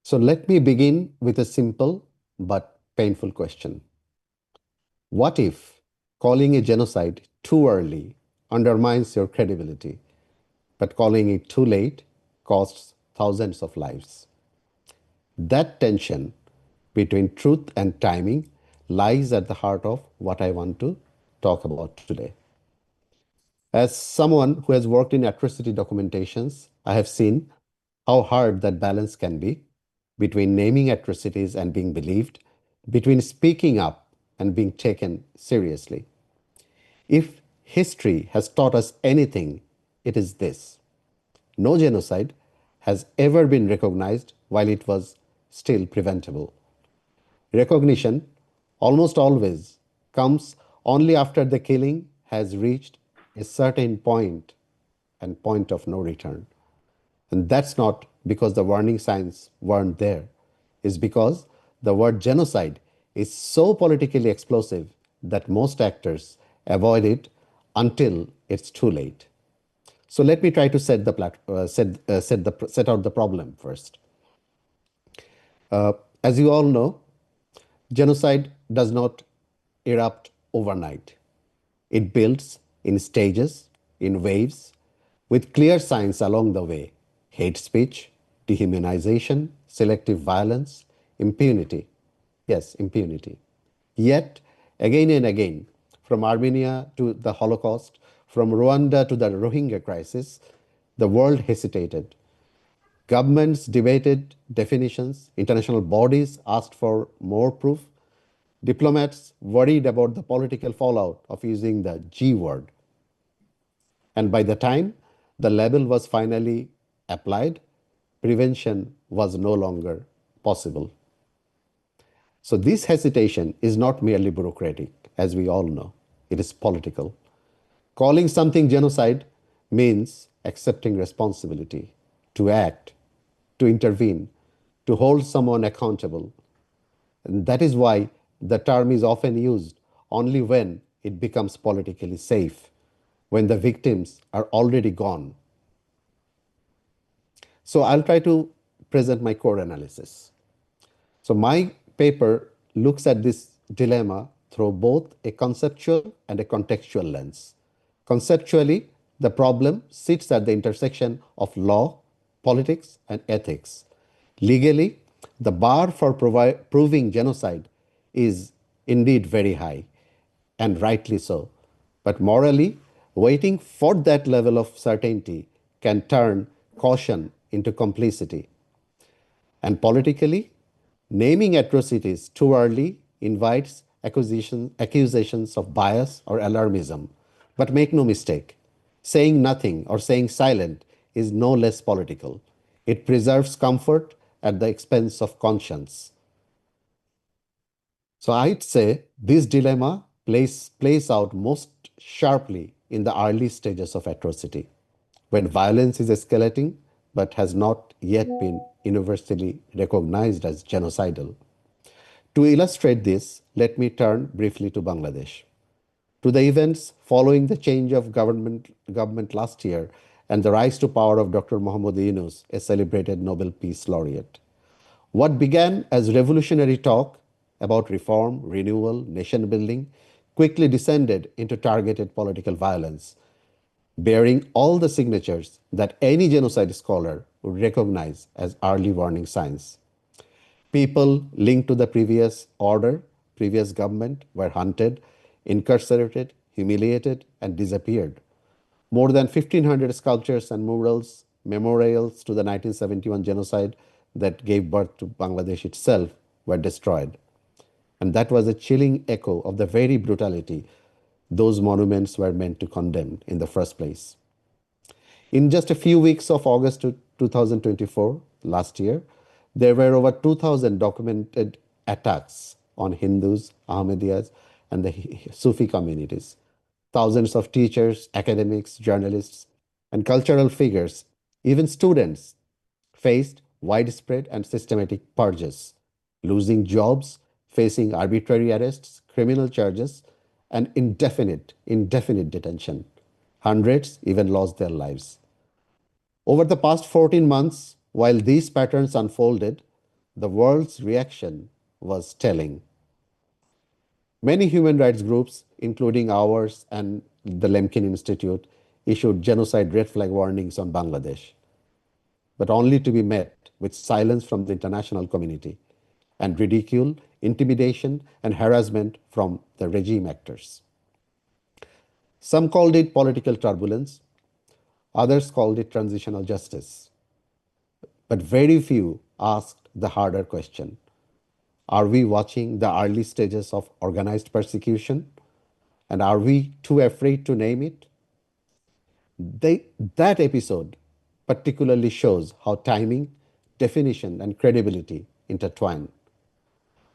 So let me begin with a simple but painful question. What if calling a genocide too early undermines your credibility, but calling it too late costs thousands of lives? That tension between truth and timing lies at the heart of what I want to talk about today. As someone who has worked in atrocity documentations, I have seen how hard that balance can be between naming atrocities and being believed, between speaking up and being taken seriously. If history has taught us anything, it is this: no genocide has ever been recognized while it was still preventable. Recognition almost always comes only after the killing has reached a certain point and point of no return. And that's not because the warning signs weren't there. It's because the word genocide is so politically explosive that most actors avoid it until it's too late. So let me try to set out the problem first. As you all know, genocide does not erupt overnight. It builds in stages, in waves, with clear signs along the way: hate speech, dehumanization, selective violence, impunity. Yes, impunity. Yet, again and again, from Armenia to the Holocaust, from Rwanda to the Rohingya crisis, the world hesitated. Governments debated definitions, international bodies asked for more proof, diplomats worried about the political fallout of using the G word. And by the time the label was finally applied, prevention was no longer possible. So this hesitation is not merely bureaucratic, as we all know, it is political. Calling something genocide means accepting responsibility, to act, to intervene, to hold someone accountable. And that is why the term is often used only when it becomes politically safe, when the victims are already gone. So I'll try to present my core analysis. So my paper looks at this dilemma through both a conceptual and a contextual lens. Conceptually, the problem sits at the intersection of law, politics, and ethics. Legally, the bar for proving genocide is indeed very high, and rightly so. But morally, waiting for that level of certainty can turn caution into complicity. And politically, naming atrocities too early invites accusations of bias or alarmism. But make no mistake, saying nothing or saying silent is no less political. It preserves comfort at the expense of conscience. So I'd say this dilemma plays out most sharply in the early stages of atrocity, when violence is escalating but has not yet been universally recognized as genocidal. To illustrate this, let me turn briefly to Bangladesh, to the events following the change of government last year and the rise to power of Dr. Muhammad Yunus, a celebrated Nobel Peace Laureate. What began as revolutionary talk about reform, renewal, nation building quickly descended into targeted political violence, bearing all the signatures that any genocide scholar would recognize as early warning signs. People linked to the previous order, previous government, were hunted, incarcerated, humiliated, and disappeared. More than 1,500 sculptures and murals, memorials to the 1971 genocide that gave birth to Bangladesh itself, were destroyed. And that was a chilling echo of the very brutality those monuments were meant to condemn in the first place. In just a few weeks of August 2024, last year, there were over 2,000 documented attacks on Hindus, Ahmadiyyas, and the Sufi communities. Thousands of teachers, academics, journalists, and cultural figures, even students, faced widespread and systematic purges, losing jobs, facing arbitrary arrests, criminal charges, and indefinite detention. Hundreds even lost their lives. Over the past 14 months, while these patterns unfolded, the world's reaction was telling. Many human rights groups, including ours and the Lemkin Institute, issued genocide red flag warnings on Bangladesh, but only to be met with silence from the international community and ridicule, intimidation, and harassment from the regime actors. Some called it political turbulence, others called it transitional justice. But very few asked the harder question: are we watching the early stages of organized persecution? And are we too afraid to name it? That episode particularly shows how timing, definition, and credibility intertwine.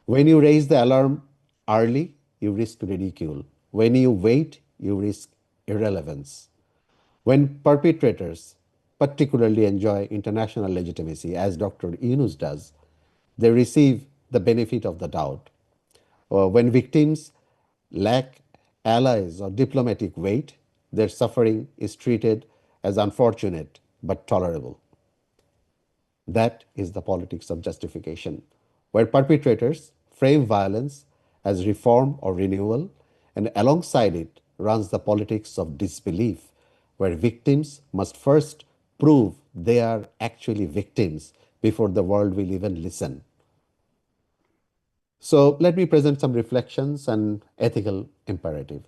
When you raise the alarm early, you risk ridicule. When you wait, you risk irrelevance. When perpetrators particularly enjoy international legitimacy, as Dr. Yunus does, they receive the benefit of the doubt. When victims lack allies or diplomatic weight, their suffering is treated as unfortunate but tolerable. That is the politics of justification, where perpetrators frame violence as reform or renewal, and alongside it runs the politics of disbelief, where victims must first prove they are actually victims before the world will even listen. So let me present some reflections and ethical imperative.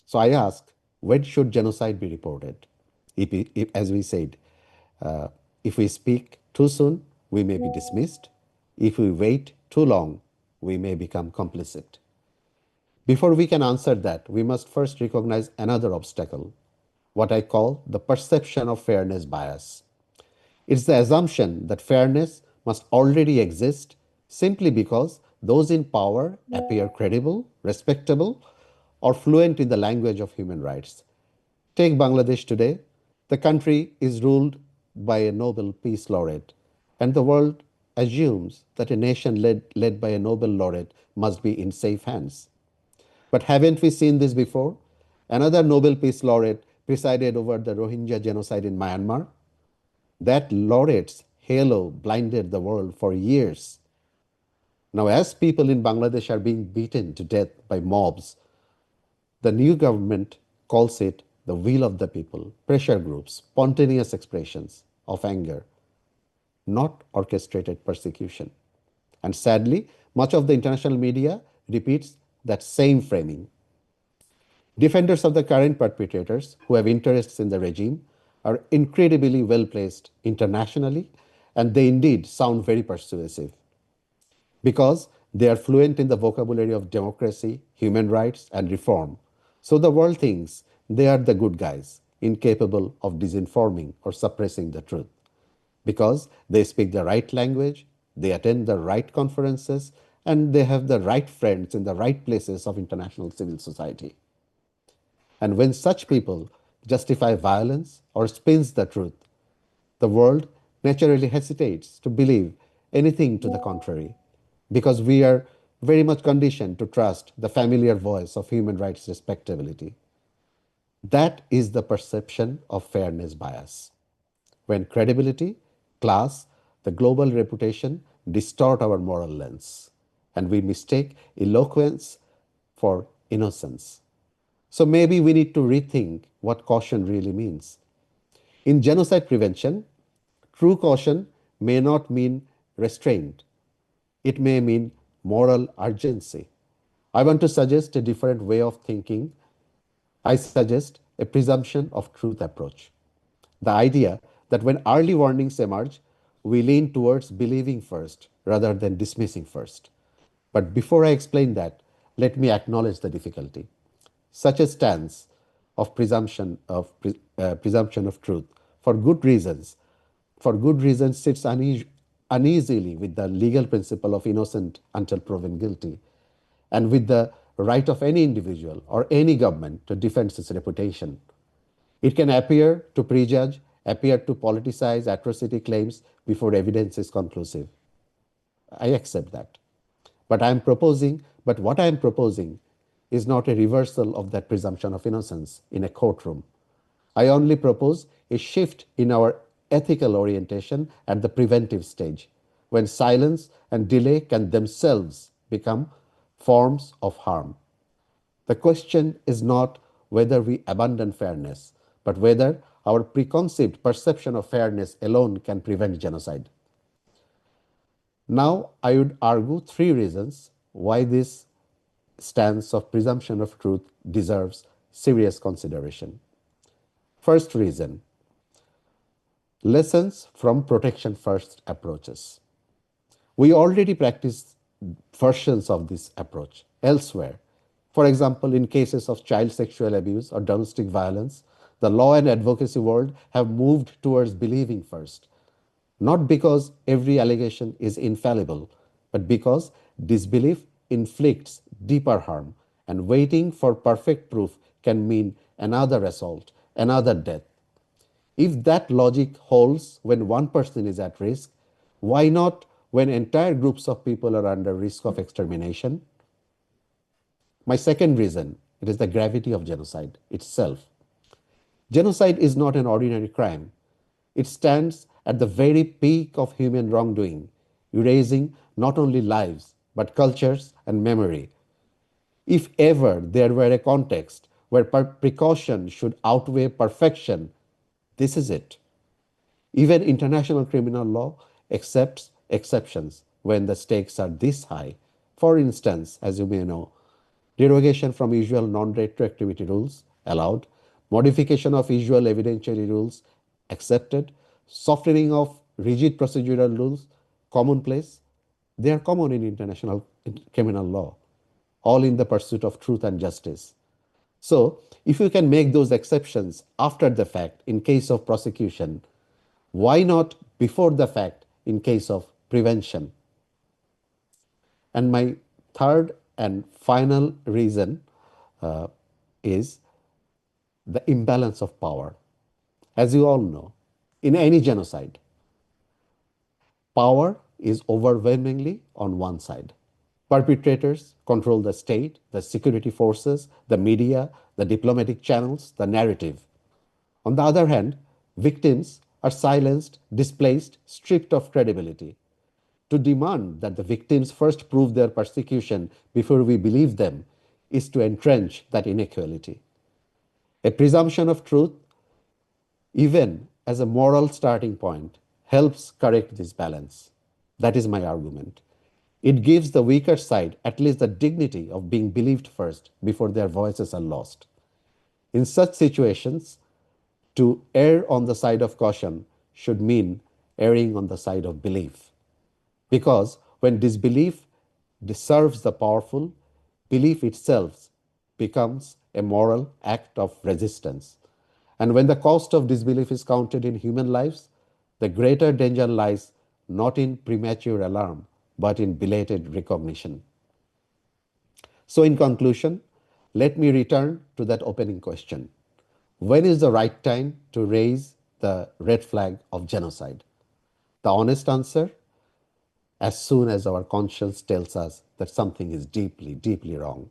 So I ask, when should genocide be reported? As we said, if we speak too soon, we may be dismissed. If we wait too long, we may become complicit. Before we can answer that, we must first recognize another obstacle, what I call the perception of fairness bias. It's the assumption that fairness must already exist simply because those in power appear credible, respectable, or fluent in the language of human rights. Take Bangladesh today. The country is ruled by a Nobel Peace Laureate, and the world assumes that a nation led by a Nobel laureate must be in safe hands. But haven't we seen this before? Another Nobel Peace Laureate presided over the Rohingya genocide in Myanmar. That laureate's halo blinded the world for years. Now, as people in Bangladesh are being beaten to death by mobs, the new government calls it the will of the people, pressure groups, spontaneous expressions of anger, not orchestrated persecution. And sadly, much of the international media repeats that same framing. Defenders of the current perpetrators who have interests in the regime are incredibly well placed internationally, and they indeed sound very persuasive because they are fluent in the vocabulary of democracy, human rights, and reform. So the world thinks they are the good guys, incapable of disinforming or suppressing the truth, because they speak the right language, they attend the right conferences, and they have the right friends in the right places of international civil society. And when such people justify violence or spins the truth, the world naturally hesitates to believe anything to the contrary, because we are very much conditioned to trust the familiar voice of human rights respectability. That is the perception of fairness bias. When credibility, class, the global reputation distort our moral lens, and we mistake eloquence for innocence. So maybe we need to rethink what caution really means. In genocide prevention, true caution may not mean restraint, it may mean moral urgency. I want to suggest a different way of thinking. I suggest a presumption of truth approach. The idea that when early warnings emerge, we lean towards believing first rather than dismissing first. But before I explain that, let me acknowledge the difficulty. Such a stance of presumption of truth, for good reasons, sits uneasily with the legal principle of innocent until proven guilty, and with the right of any individual or any government to defend its reputation. It can appear to prejudge, appear to politicize atrocity claims before evidence is conclusive. I accept that. But what I am proposing is not a reversal of that presumption of innocence in a courtroom. I only propose a shift in our ethical orientation at the preventive stage, when silence and delay can themselves become forms of harm. The question is not whether we abandon fairness, but whether our preconceived perception of fairness alone can prevent genocide. Now, I would argue three reasons why this stance of presumption of truth deserves serious consideration. First reason: lessons from protection first approaches. We already practice versions of this approach elsewhere. For example, in cases of child sexual abuse or domestic violence, the law and advocacy world have moved towards believing first, not because every allegation is infallible, but because disbelief inflicts deeper harm, and waiting for perfect proof can mean another assault, another death. If that logic holds when one person is at risk, why not when entire groups of people are under risk of extermination? My second reason, it is the gravity of genocide itself. Genocide is not an ordinary crime. It stands at the very peak of human wrongdoing, erasing not only lives, but cultures and memory. If ever there were a context where precaution should outweigh perfection, this is it. Even international criminal law accepts exceptions when the stakes are this high. For instance, as you may know, derogation from usual non-retroactivity rules allowed, modification of usual evidentiary rules accepted, softening of rigid procedural rules commonplace. They are common in international criminal law, all in the pursuit of truth and justice. So, if you can make those exceptions after the fact in case of prosecution, why not before the fact in case of prevention? And my third and final reason is the imbalance of power. As you all know, in any genocide, power is overwhelmingly on one side. Perpetrators control the state, the security forces, the media, the diplomatic channels, the narrative. On the other hand, victims are silenced, displaced, stripped of credibility. To demand that the victims first prove their persecution before we believe them is to entrench that inequality. A presumption of truth, even as a moral starting point, helps correct this balance. That is my argument. It gives the weaker side at least the dignity of being believed first before their voices are lost. In such situations, to err on the side of caution should mean erring on the side of belief. Because when disbelief serves the powerful, belief itself becomes a moral act of resistance. And when the cost of disbelief is counted in human lives, the greater danger lies not in premature alarm, but in belated recognition. So, in conclusion, let me return to that opening question. When is the right time to raise the red flag of genocide? The honest answer: as soon as our conscience tells us that something is deeply, deeply wrong.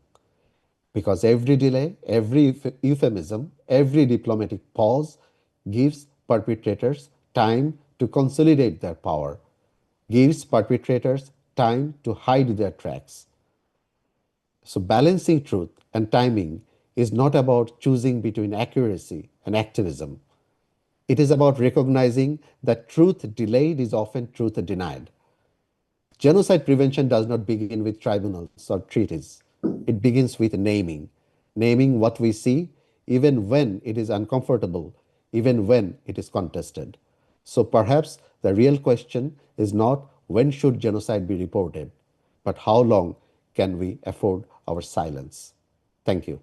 Because every delay, every euphemism, every diplomatic pause gives perpetrators time to consolidate their power, gives perpetrators time to hide their tracks. So, balancing truth and timing is not about choosing between accuracy and activism. It is about recognizing that truth delayed is often truth denied. Genocide prevention does not begin with tribunals or treaties. It begins with naming what we see, even when it is uncomfortable, even when it is contested. So perhaps the real question is not when should genocide be reported, but how long can we afford our silence? Thank you.